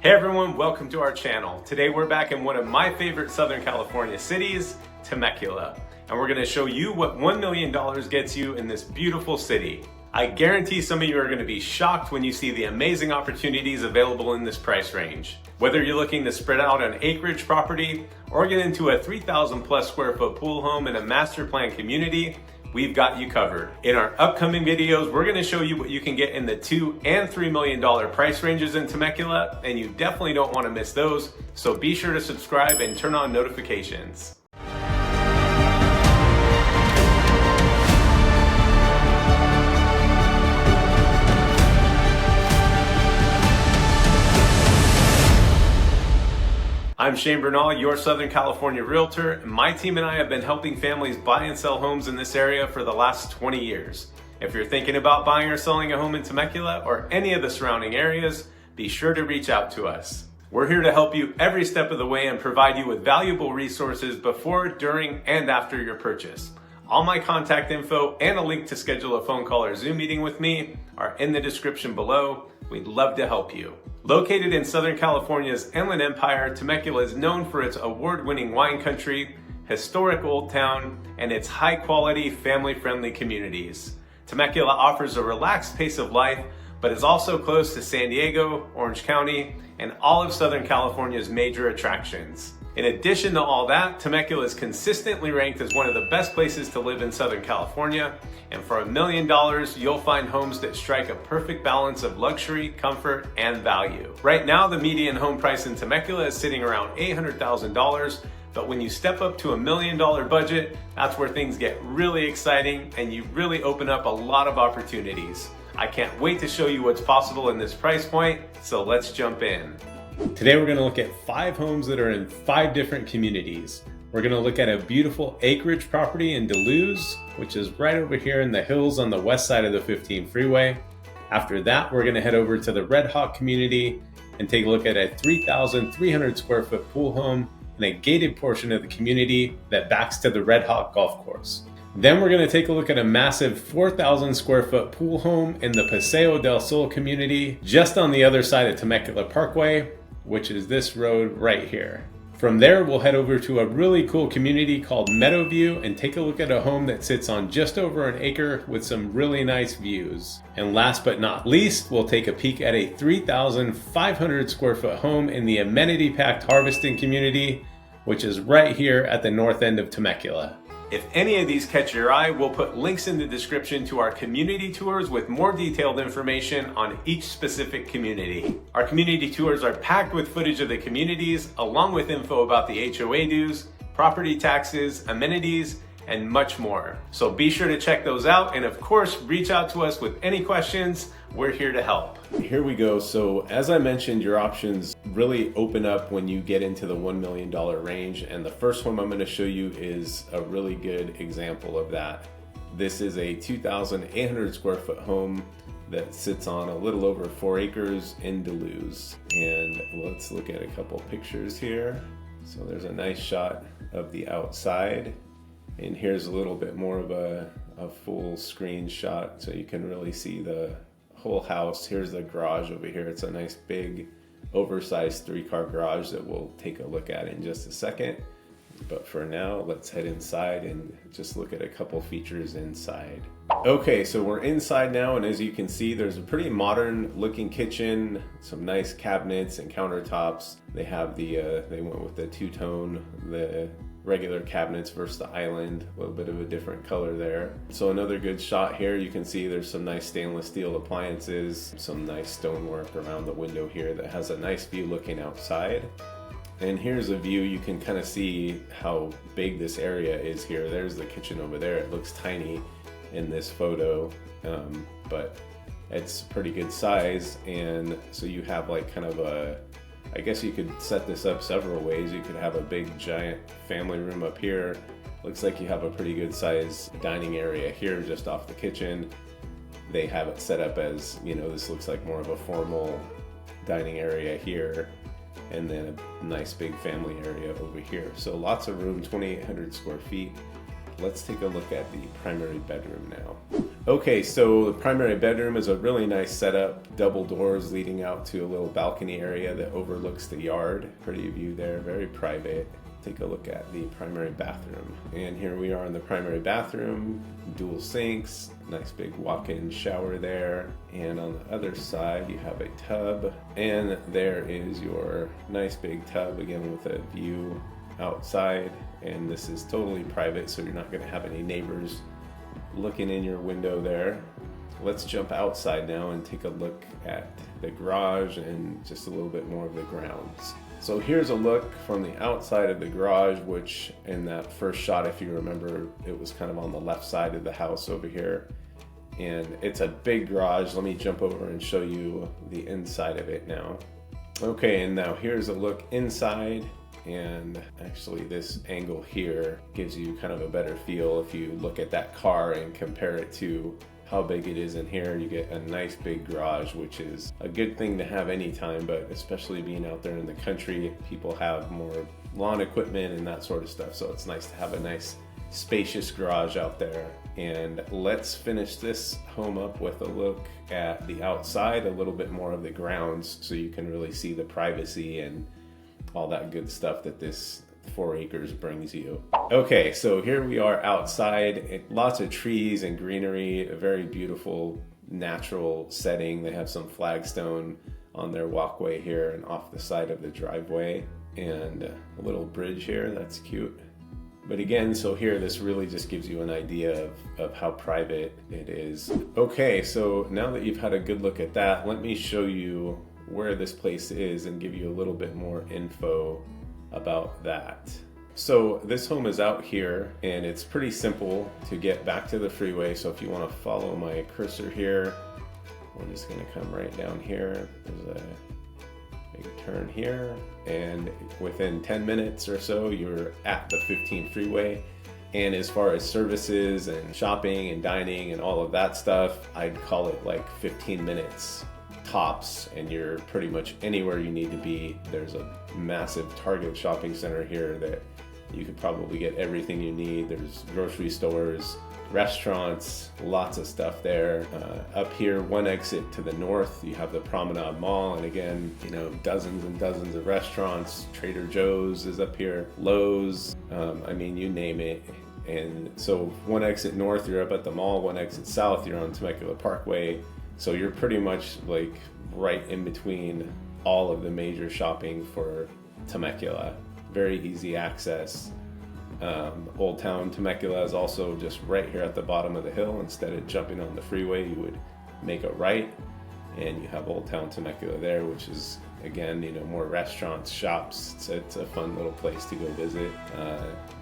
Hey everyone, welcome to our channel. Today we're back in one of my favorite Southern California cities, Temecula. And we're gonna show you what $1 million gets you in this beautiful city. I guarantee some of you are gonna be shocked when you see the amazing opportunities available in this price range. Whether you're looking to spread out an acreage property or get into a 3,000 plus square foot pool home in a master plan community, we've got you covered. In our upcoming videos, we're gonna show you what you can get in the $2 and $3 million price ranges in Temecula, and you definitely don't wanna miss those, so be sure to subscribe and turn on notifications. I'm Bernal, your Southern California Realtor, and my team and I have been helping families buy and sell homes in this area for the last 20 years. If you're thinking about buying or selling a home in Temecula or any of the surrounding areas, be sure to reach out to us. We're here to help you every step of the way and provide you with valuable resources before, during, and after your purchase. All my contact info and a link to schedule a phone call or Zoom meeting with me are in the description below. We'd love to help you. Located in Southern California's Inland Empire, Temecula is known for its award-winning wine country, historic old town, and its high-quality, family-friendly communities. Temecula offers a relaxed pace of life, but is also close to San Diego, Orange County, and all of Southern California's major attractions. In addition to all that, Temecula is consistently ranked as one of the best places to live in Southern California, and for $1 million, you'll find homes that strike a perfect balance of luxury, comfort, and value. Right now, the median home price in Temecula is sitting around $800,000, but when you step up to $1 million budget, that's where things get really exciting and you really open up a lot of opportunities. I can't wait to show you what's possible in this price point, so let's jump in. Today we're going to look at 5 homes that are in 5 different communities. We're going to look at a beautiful acreage property in Duluth, which is right over here in the hills on the west side of the 15 freeway. After that, we're going to head over to the Red Hawk community and take a look at a 3,300 square foot pool home in a gated portion of the community that backs to the Red Hawk golf course. Then we're going to take a look at a massive 4,000 square foot pool home in the Paseo del Sol community, just on the other side of Temecula Parkway, which is this road right here. From there, we'll head over to a really cool community called Meadowview and take a look at a home that sits on just over an acre with some really nice views. And last but not least, we'll take a peek at a 3,500 square foot home in the amenity-packed Harveston community, which is right here at the north end of Temecula. If any of these catch your eye, we'll put links in the description to our community tours with more detailed information on each specific community. Our community tours are packed with footage of the communities, along with info about the HOA dues, property taxes, amenities, and much more. So be sure to check those out, and of course, reach out to us with any questions. We're here to help. Here we go. So as I mentioned, your options really open up when you get into the $1 million range. And the first one I'm going to show you is a really good example of that. This is a 2,800 square foot home that sits on a little over 4 acres in Duluth. And let's look at a couple pictures here. So there's a nice shot of the outside. And here's a little bit more of a full screen shot so you can really see the whole house. Here's the garage over here. It's a nice big oversized 3-car garage that we'll take a look at in just a second. But for now, let's head inside and just look at a couple features inside. Okay, so we're inside now, and as you can see, there's a pretty modern looking kitchen, some nice cabinets and countertops. They have they went with the two-tone, the regular cabinets versus the island, a little bit of a different color there. So another good shot here, you can see there's some nice stainless steel appliances, some nice stonework around the window here that has a nice view looking outside. And here's a view, you can kind of see how big this area is here. There's the kitchen over there. It looks tiny in this photo, but it's pretty good size. And so you have like kind of a, I guess you could set this up several ways. You could have a big giant family room up here. Looks like you have a pretty good size dining area here just off the kitchen. They have it set up as, you know, this looks like more of a formal dining area here. And then a nice big family area over here. So lots of room, 2,800 square feet. Let's take a look at the primary bedroom now. Okay, so the primary bedroom is a really nice setup, double doors leading out to a little balcony area that overlooks the yard. Pretty view there, very private. Take a look at the primary bathroom. And here we are in the primary bathroom, dual sinks, nice big walk-in shower there. And on the other side, you have a tub. And there is your nice big tub, again with a view outside. And this is totally private, so you're not gonna have any neighbors looking in your window there. Let's jump outside now and take a look at the garage and just a little bit more of the grounds. So here's a look from the outside of the garage, which in that first shot, if you remember, it was kind of on the left side of the house over here. And it's a big garage. Let me jump over and show you the inside of it now. Okay, and now here's a look inside. And actually this angle here gives you kind of a better feel. If you look at that car and compare it to how big it is in here, you get a nice big garage, which is a good thing to have anytime, but especially being out there in the country, people have more lawn equipment and that sort of stuff. So it's nice to have a nice spacious garage out there. And let's finish this home up with a look at the outside, a little bit more of the grounds, so you can really see the privacy and all that good stuff that this 4 acres brings you. Okay, so here we are outside. Lots of trees and greenery, a very beautiful natural setting. They have some flagstone on their walkway here and off the side of the driveway, and a little bridge here, that's cute. But again, so here this really just gives you an idea of how private it is. Okay, so now that you've had a good look at that, let me show you where this place is and give you a little bit more info about that. So this home is out here, and it's pretty simple to get back to the freeway. So if you want to follow my cursor here, we're just going to come right down here. There's a big turn here, and within 10 minutes or so you're at the 15 freeway. And as far as services and shopping and dining and all of that stuff, I'd call it like 15 minutes tops, and you're pretty much anywhere you need to be. There's a massive Target shopping center here that you could probably get everything you need. There's grocery stores, restaurants, lots of stuff there. Up here, one exit to the north, you have the Promenade Mall, and again, you know, dozens and dozens of restaurants. Trader Joe's is up here, Lowe's, I mean, you name it. And so one exit north, you're up at the mall. One exit south, you're on Temecula Parkway. So you're pretty much like right in between all of the major shopping for Temecula. Very easy access. Old Town Temecula is also just right here at the bottom of the hill. Instead of jumping on the freeway, you would make a right, and you have Old Town Temecula there, which is, again, you know, more restaurants, shops. It's a fun little place to go visit.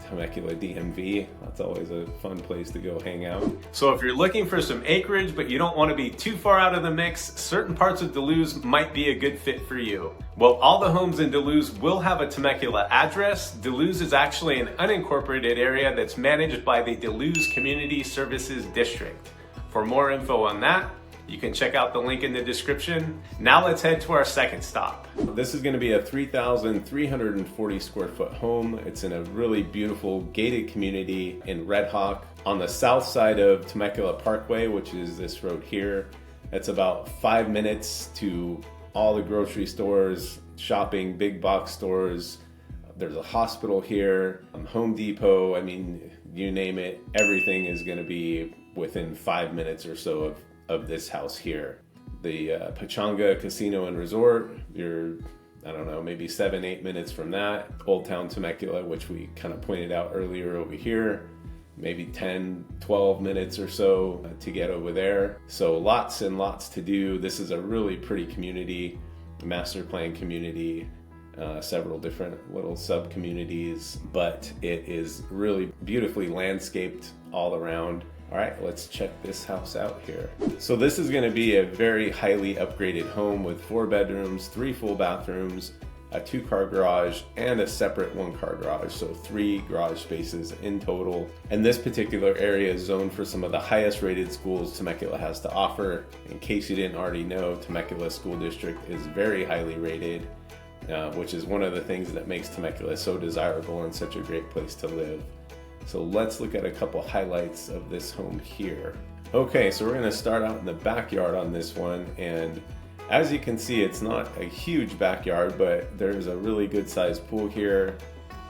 Temecula DMV, that's always a fun place to go hang out. So if you're looking for some acreage but you don't want to be too far out of the mix, certain parts of Duluth might be a good fit for you. Well, all the homes in Duluth will have a Temecula address. Duluth is actually an unincorporated area that's managed by the Duluth Community Services District. For more info on that, you can check out the link in the description. Now let's head to our second stop. This is going to be a 3,340 square foot home. It's in a really beautiful gated community in Red Hawk on the south side of Temecula Parkway, which is this road here. It's about 5 minutes to all the grocery stores, shopping, big box stores. There's a hospital here, Home Depot. I mean, you name it, everything is going to be within 5 minutes or so of this house here. The Pechanga Casino and Resort, you're, I don't know, maybe 7-8 minutes from that. Old Town Temecula, which we kind of pointed out earlier over here, maybe 10-12 minutes or so to get over there. So lots and lots to do. This is a really pretty community, master plan community, several different little sub communities, but it is really beautifully landscaped all around. All right, let's check this house out here. So this is going to be a very highly upgraded home with 4 bedrooms, 3 full bathrooms, a 2-car garage, and a separate 1-car garage. So 3 garage spaces in total. And this particular area is zoned for some of the highest rated schools Temecula has to offer. In case you didn't already know, Temecula School District is very highly rated, which is one of the things that makes Temecula so desirable and such a great place to live. So let's look at a couple highlights of this home here. Okay, so we're gonna start out in the backyard on this one, and as you can see, it's not a huge backyard, but there's a really good sized pool here,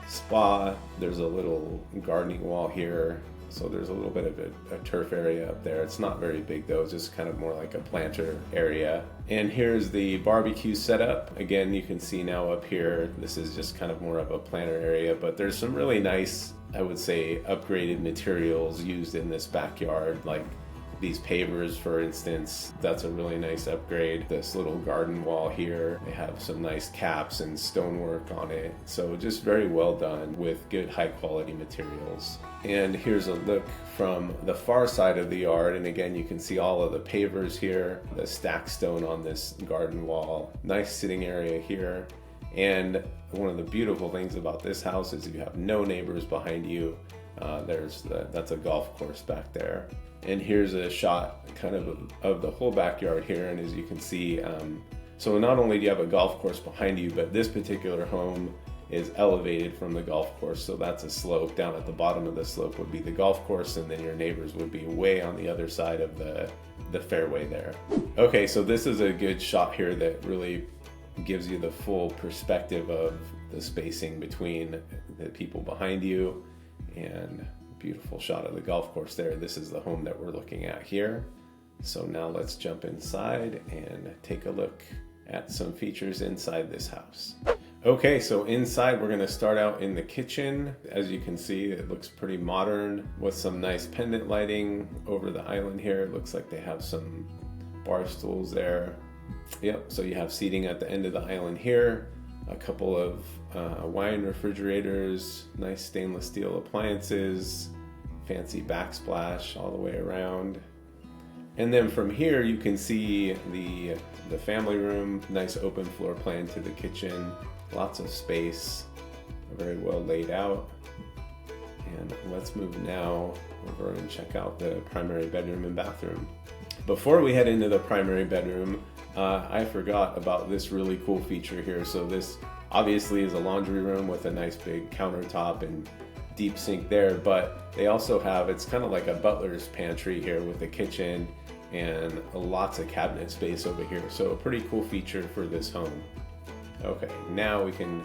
spa, there's a little gardening wall here, so there's a little bit of a turf area up there. It's not very big though, it's just kind of more like a planter area. And here's the barbecue setup. Again, you can see now up here, this is just kind of more of a planter area, but there's some really nice, I would say, upgraded materials used in this backyard, like these pavers, for instance. That's a really nice upgrade. This little garden wall here, they have some nice caps and stonework on it. So just very well done with good high quality materials. And here's a look from the far side of the yard. And again, you can see all of the pavers here, the stacked stone on this garden wall. Nice sitting area here. And one of the beautiful things about this house is you have no neighbors behind you. That's a golf course back there. And here's a shot kind of the whole backyard here. And as you can see, so not only do you have a golf course behind you, but this particular home is elevated from the golf course. So that's a slope. Down at the bottom of the slope would be the golf course, and then your neighbors would be way on the other side of the fairway there. Okay, so this is a good shot here that really gives you the full perspective of the spacing between the people behind you, and beautiful shot of the golf course there. This is the home that we're looking at here. So now let's jump inside and take a look at some features inside this house. Okay, so inside we're gonna start out in the kitchen. As you can see, it looks pretty modern with some nice pendant lighting over the island here. It looks like they have some bar stools there. Yep, so you have seating at the end of the island here, a couple of wine refrigerators, nice stainless steel appliances, fancy backsplash all the way around. And then from here you can see the family room, nice open floor plan to the kitchen, lots of space, very well laid out. And let's move now over and check out the primary bedroom and bathroom. Before we head into the primary bedroom, I forgot about this really cool feature here. So this obviously is a laundry room with a nice big countertop and deep sink there, but they also have, it's kind of like a butler's pantry here with a kitchen and lots of cabinet space over here. So a pretty cool feature for this home. Okay, now we can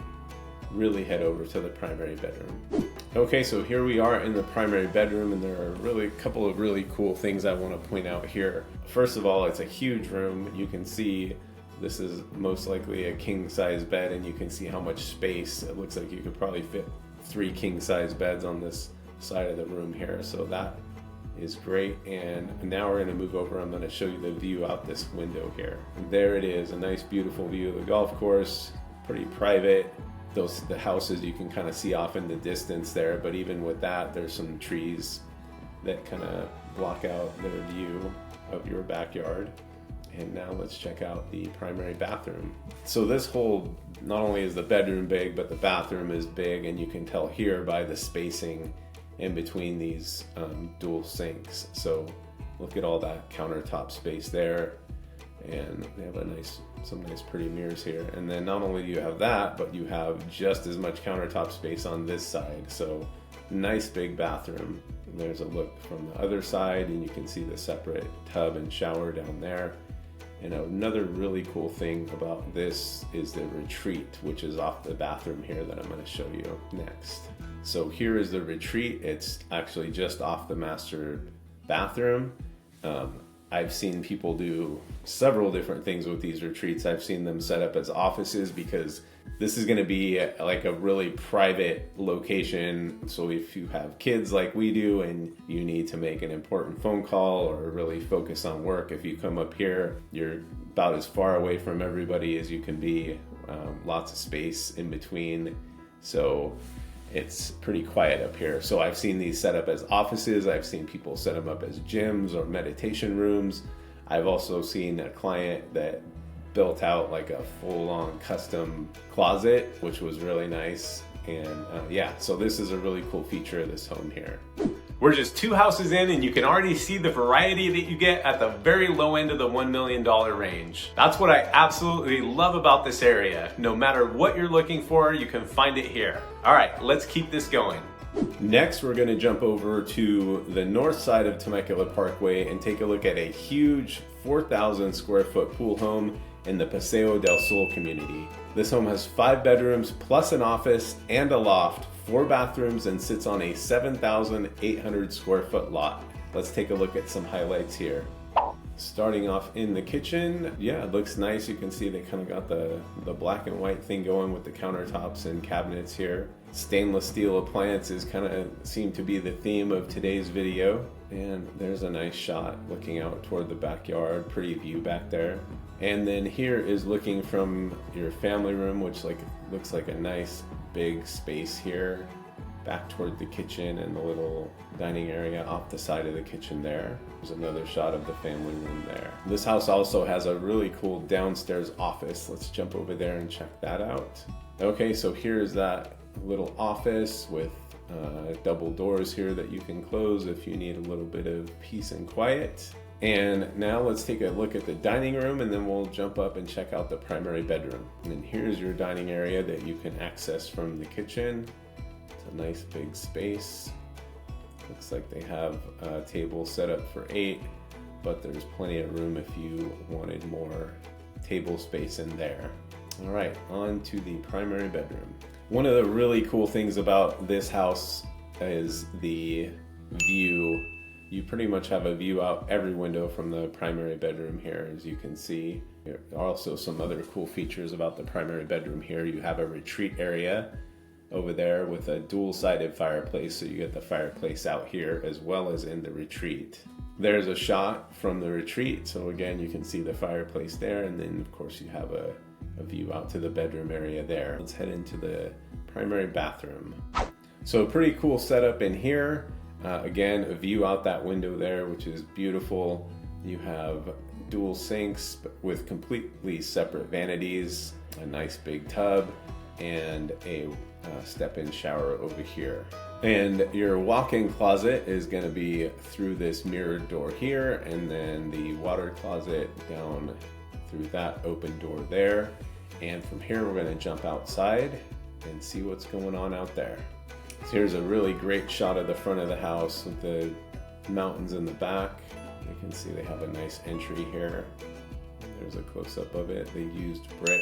really head over to the primary bedroom. Okay, so here we are in the primary bedroom, and there are really a couple of really cool things I want to point out here. First of all, it's a huge room. You can see this is most likely a king size bed, and you can see how much space. It looks like you could probably fit 3 king size beds on this side of the room here. So that is great. And now we're going to move over. I'm going to show you the view out this window here. And there it is, a nice beautiful view of the golf course, pretty private. The houses you can kind of see off in the distance there, but even with that, there's some trees that kind of block out the view of your backyard. And now let's check out the primary bathroom. So this whole, not only is the bedroom big, but the bathroom is big, and you can tell here by the spacing in between these dual sinks. So look at all that countertop space there, and they have some nice pretty mirrors here. And then not only do you have that, but you have just as much countertop space on this side. So nice big bathroom. And there's a look from the other side, and you can see the separate tub and shower down there. And another really cool thing about this is the retreat, which is off the bathroom here that I'm going to show you next. So here is the retreat. It's actually just off the master bathroom. I've seen people do several different things with these retreats. I've seen them set up as offices, because this is going to be like a really private location. So if you have kids like we do and you need to make an important phone call or really focus on work, if you come up here, you're about as far away from everybody as you can be. Lots of space in between. So it's pretty quiet up here. So I've seen these set up as offices. I've seen people set them up as gyms or meditation rooms. I've also seen a client that built out like a full-on custom closet, which was really nice. And yeah, so this is a really cool feature of this home here. We're just 2 houses in, and you can already see the variety that you get at the very low end of the $1 million range. That's what I absolutely love about this area. No matter what you're looking for, you can find it here. All right, let's keep this going. Next, we're going to jump over to the north side of Temecula Parkway and take a look at a huge 4,000 square foot pool home in the Paseo del Sol community. This home has 5 bedrooms plus an office and a loft, 4 bathrooms, and sits on a 7,800 square foot lot. Let's take a look at some highlights here. Starting off in the kitchen, yeah, it looks nice. You can see they kind of got the black and white thing going with the countertops and cabinets here. Stainless steel appliances kind of seem to be the theme of today's video. And there's a nice shot looking out toward the backyard, pretty view back there. And then here is looking from your family room, which looks like a nice big space here, back toward the kitchen and the little dining area off the side of the kitchen there. There's another shot of the family room there. This house also has a really cool downstairs office. Let's jump over there and check that out. Okay, so here's that little office with double doors here that you can close if you need a little bit of peace and quiet. And now let's take a look at the dining room, and then we'll jump up and check out the primary bedroom. And then here's your dining area that you can access from the kitchen. It's a nice big space. Looks like they have a table set up for 8, but there's plenty of room if you wanted more table space in there. All right, on to the primary bedroom. One of the really cool things about this house is the view. You pretty much have a view out every window from the primary bedroom here, as you can see. There are also some other cool features about the primary bedroom here. You have a retreat area over there with a dual-sided fireplace, so you get the fireplace out here as well as in the retreat. There's a shot from the retreat, so again you can see the fireplace there, and then of course you have a view out to the bedroom area there. Let's head into the primary bathroom. So a pretty cool setup in here. Again, a view out that window there, which is beautiful. You have dual sinks with completely separate vanities, a nice big tub, and a step-in shower over here. And your walk-in closet is going to be through this mirrored door here, and then the water closet down through that open door there. And from here we're going to jump outside and see what's going on out there. So here's a really great shot of the front of the house with the mountains in the back. You can see they have a nice entry here. There's a close-up of it. They used brick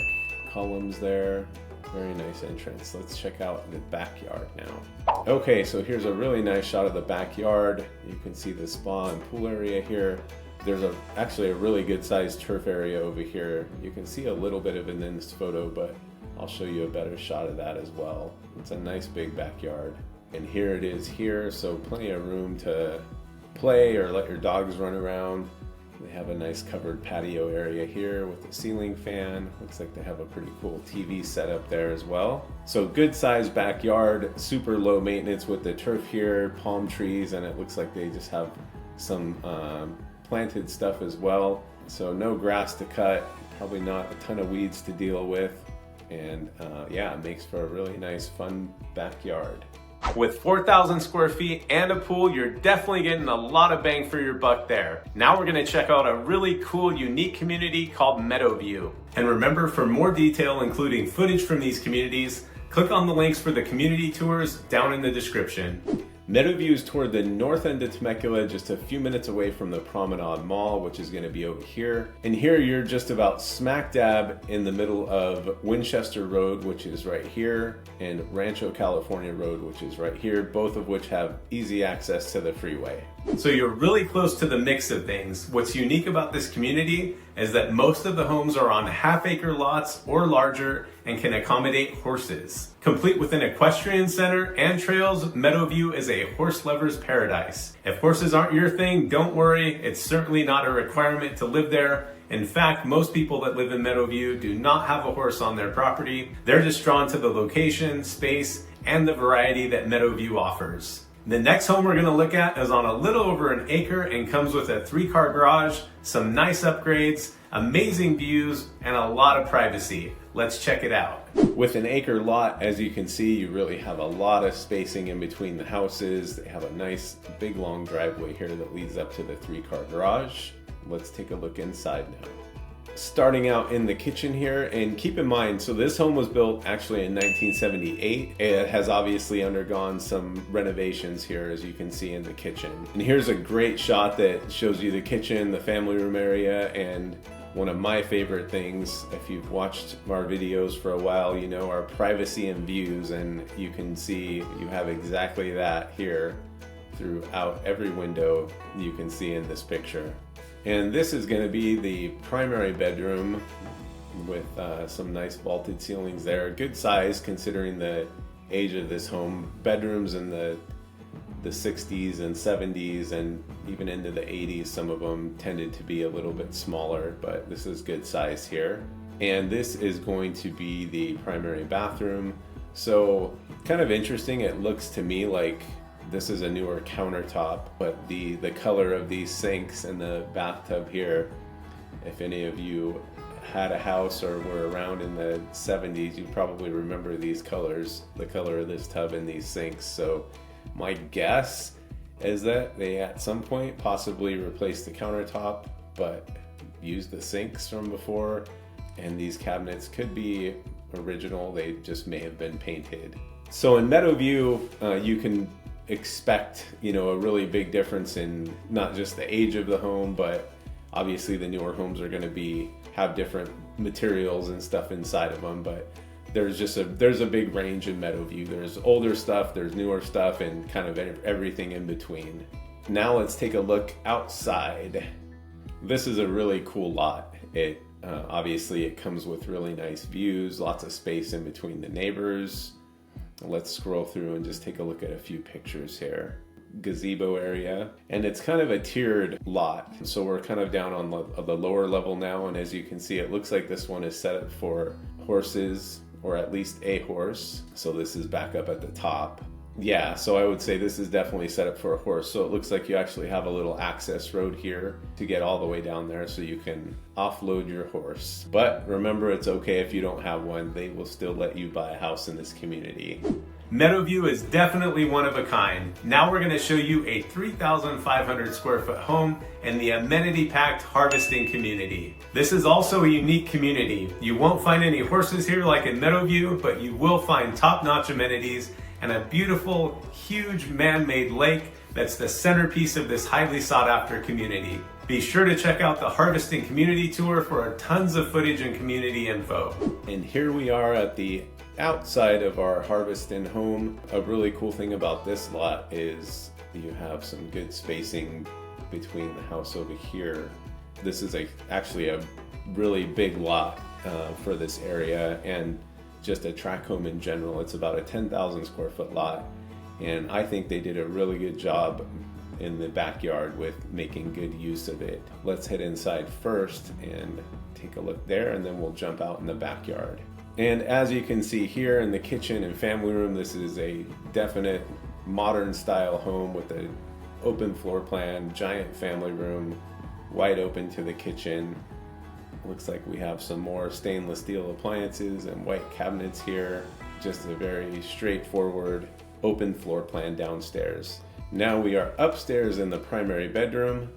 columns there. Very nice entrance. Let's check out the backyard now. Okay, so here's a really nice shot of the backyard. You can see the spa and pool area here. There's actually a really good sized turf area over here. You can see a little bit of it in this photo, but I'll show you a better shot of that as well. It's a nice big backyard. And here it is here, so plenty of room to play or let your dogs run around. They have a nice covered patio area here with a ceiling fan. Looks like they have a pretty cool TV set up there as well. So good sized backyard, super low maintenance with the turf here, palm trees, and it looks like they just have some planted stuff as well. So no grass to cut, probably not a ton of weeds to deal with. And yeah, it makes for a really nice, fun backyard. With 4,000 square feet and a pool, you're definitely getting a lot of bang for your buck there. Now we're gonna check out a really cool, unique community called Meadowview. And remember, for more detail, including footage from these communities, click on the links for the community tours down in the description. Meadowview is toward the north end of Temecula, just a few minutes away from the Promenade Mall, which is going to be over here. And here you're just about smack dab in the middle of Winchester Road, which is right here, and Rancho California Road, which is right here, both of which have easy access to the freeway. So you're really close to the mix of things. What's unique about this community is that most of the homes are on half-acre lots or larger and can accommodate horses. Complete with an equestrian center and trails, Meadowview is a horse lover's paradise. If horses aren't your thing, don't worry. It's certainly not a requirement to live there. In fact, most people that live in Meadowview do not have a horse on their property. They're just drawn to the location, space, and the variety that Meadowview offers. The next home we're going to look at is on a little over an acre and comes with a 3-car garage, some nice upgrades, amazing views, and a lot of privacy. Let's check it out. With an acre lot, as you can see, you really have a lot of spacing in between the houses. They have a nice big long driveway here that leads up to the 3-car garage. Let's take a look inside now. Starting out in the kitchen here, and keep in mind, so this home was built actually in 1978. It has obviously undergone some renovations here, as you can see in the kitchen. And here's a great shot that shows you the kitchen, the family room area, and one of my favorite things, if you've watched our videos for a while, you know, our privacy and views, and you can see you have exactly that here throughout every window you can see in this picture. And this is going to be the primary bedroom with some nice vaulted ceilings there. Good size considering the age of this home. Bedrooms in the 60s and 70s and even into the 80s, some of them tended to be a little bit smaller, but this is good size here. And this is going to be the primary bathroom. So kind of interesting, it looks to me like this is a newer countertop, but the color of these sinks and the bathtub here, if any of you had a house or were around in the 70s, you probably remember these colors, the color of this tub and these sinks. So my guess is that they at some point possibly replaced the countertop, but used the sinks from before, and these cabinets could be original, they just may have been painted. So in Meadowview, you can expect, you know, a really big difference in not just the age of the home, but obviously the newer homes are going to have different materials and stuff inside of them, but there's a big range in Meadowview. There's older stuff, there's newer stuff, and kind of everything in between. Now let's take a look outside. This is a really cool lot. It obviously it comes with really nice views, lots of space in between the neighbors. Let's scroll through and just take a look at a few pictures here. Gazebo area, and it's kind of a tiered lot, so we're kind of down on the lower level now, and as you can see, it looks like this one is set up for horses, or at least a horse. So this is back up at the top. Yeah, so I would say this is definitely set up for a horse. So it looks like you actually have a little access road here to get all the way down there so you can offload your horse. But remember, it's okay if you don't have one. They will still let you buy a house in this community. Meadowview is definitely one of a kind. Now we're going to show you a 3,500 square foot home in the amenity-packed Harveston community. This is also a unique community. You won't find any horses here like in Meadowview, but you will find top-notch amenities and a beautiful, huge man-made lake that's the centerpiece of this highly sought-after community. Be sure to check out the Harveston community tour for tons of footage and community info. And here we are at the outside of our Harveston home. A really cool thing about this lot is you have some good spacing between the house over here. This is actually a really big lot for this area, and just a tract home in general. It's about a 10,000 square foot lot, and I think they did a really good job in the backyard with making good use of it. Let's head inside first and take a look there, and then we'll jump out in the backyard. And as you can see here in the kitchen and family room, this is a definite modern style home with an open floor plan, giant family room, wide open to the kitchen. Looks like we have some more stainless steel appliances and white cabinets here. Just a very straightforward open floor plan downstairs. Now we are upstairs in the primary bedroom.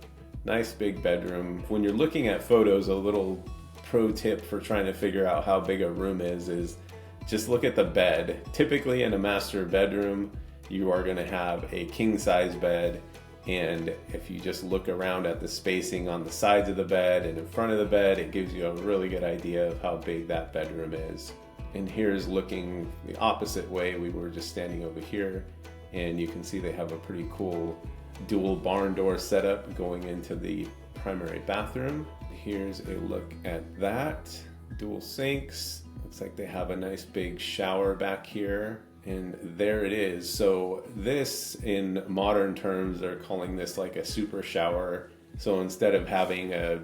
Nice big bedroom. When you're looking at photos, a little pro tip for trying to figure out how big a room is just look at the bed. Typically in a master bedroom, you are going to have a king size bed, and if you just look around at the spacing on the sides of the bed and in front of the bed, it gives you a really good idea of how big that bedroom is. And here's looking the opposite way. We were just standing over here, and you can see they have a pretty cool dual barn door setup going into the primary bathroom. Here's a look at that. Dual sinks. Looks like they have a nice big shower back here. And there it is. So this, in modern terms, they're calling this like a super shower. So instead of having a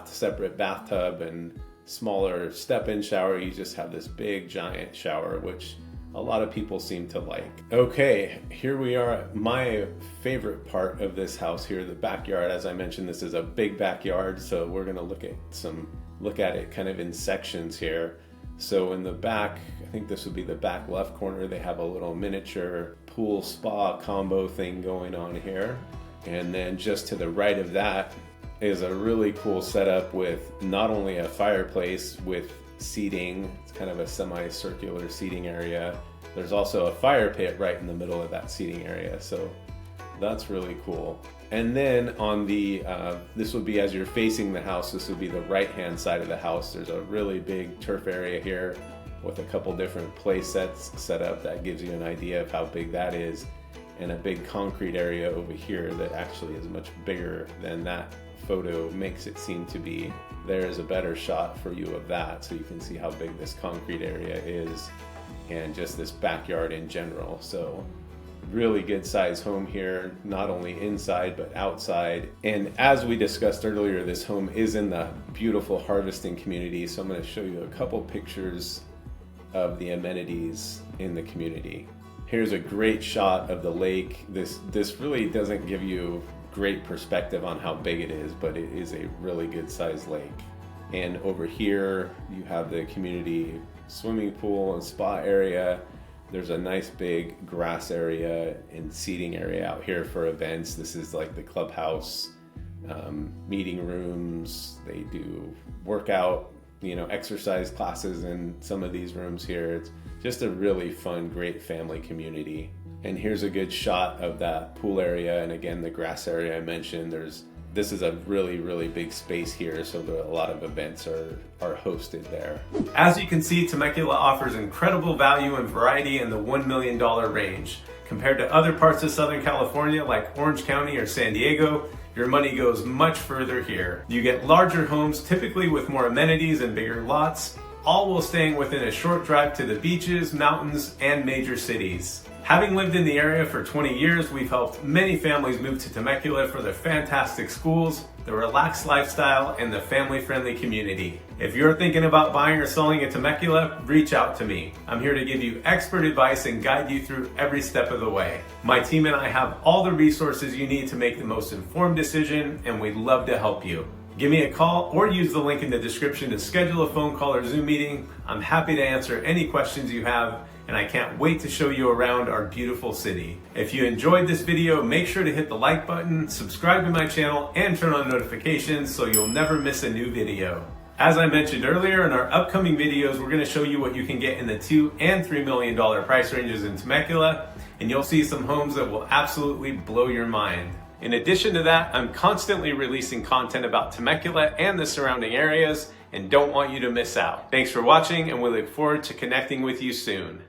separate bathtub and smaller step-in shower, you just have this big giant shower, which a lot of people seem to like. Okay, here we are at my favorite part of this house here, the backyard. As I mentioned, this is a big backyard, so we're gonna look at it kind of in sections here. So in the back, I think this would be the back left corner, they have a little miniature pool spa combo thing going on here. And then just to the right of that is a really cool setup with not only a fireplace with seating, it's kind of a semicircular seating area. There's also a fire pit right in the middle of that seating area, so that's really cool. And then on the, this would be as you're facing the house, this would be the right-hand side of the house. There's a really big turf area here with a couple different play sets set up. That gives you an idea of how big that is. And a big concrete area over here that actually is much bigger than that photo makes it seem to be. There is a better shot for you of that, so you can see how big this concrete area is and just this backyard in general. So really good size home here, not only inside but outside. And as we discussed earlier, this home is in the beautiful Harveston community, so I'm going to show you a couple pictures of the amenities in the community. Here's a great shot of the lake. This really doesn't give you great perspective on how big it is, but it is a really good sized lake. And over here you have the community swimming pool and spa area. There's a nice big grass area and seating area out here for events. This is like the clubhouse, meeting rooms. They do workout, exercise classes in some of these rooms here. It's just a really fun, great family community. And here's a good shot of that pool area. And again, the grass area I mentioned, this is a really, really big space here, so a lot of events are hosted there. As you can see, Temecula offers incredible value and variety in the $1 million range. Compared to other parts of Southern California like Orange County or San Diego, your money goes much further here. You get larger homes, typically with more amenities and bigger lots, all while staying within a short drive to the beaches, mountains, and major cities. Having lived in the area for 20 years, we've helped many families move to Temecula for their fantastic schools, the relaxed lifestyle, and the family-friendly community. If you're thinking about buying or selling in Temecula, reach out to me. I'm here to give you expert advice and guide you through every step of the way. My team and I have all the resources you need to make the most informed decision, and we'd love to help you. Give me a call or use the link in the description to schedule a phone call or Zoom meeting. I'm happy to answer any questions you have, and I can't wait to show you around our beautiful city. If you enjoyed this video, make sure to hit the like button, subscribe to my channel, and turn on notifications so you'll never miss a new video. As I mentioned earlier, in our upcoming videos, we're going to show you what you can get in the $2 and $3 million price ranges in Temecula, and you'll see some homes that will absolutely blow your mind. In addition to that, I'm constantly releasing content about Temecula and the surrounding areas, and don't want you to miss out. Thanks for watching, and we look forward to connecting with you soon.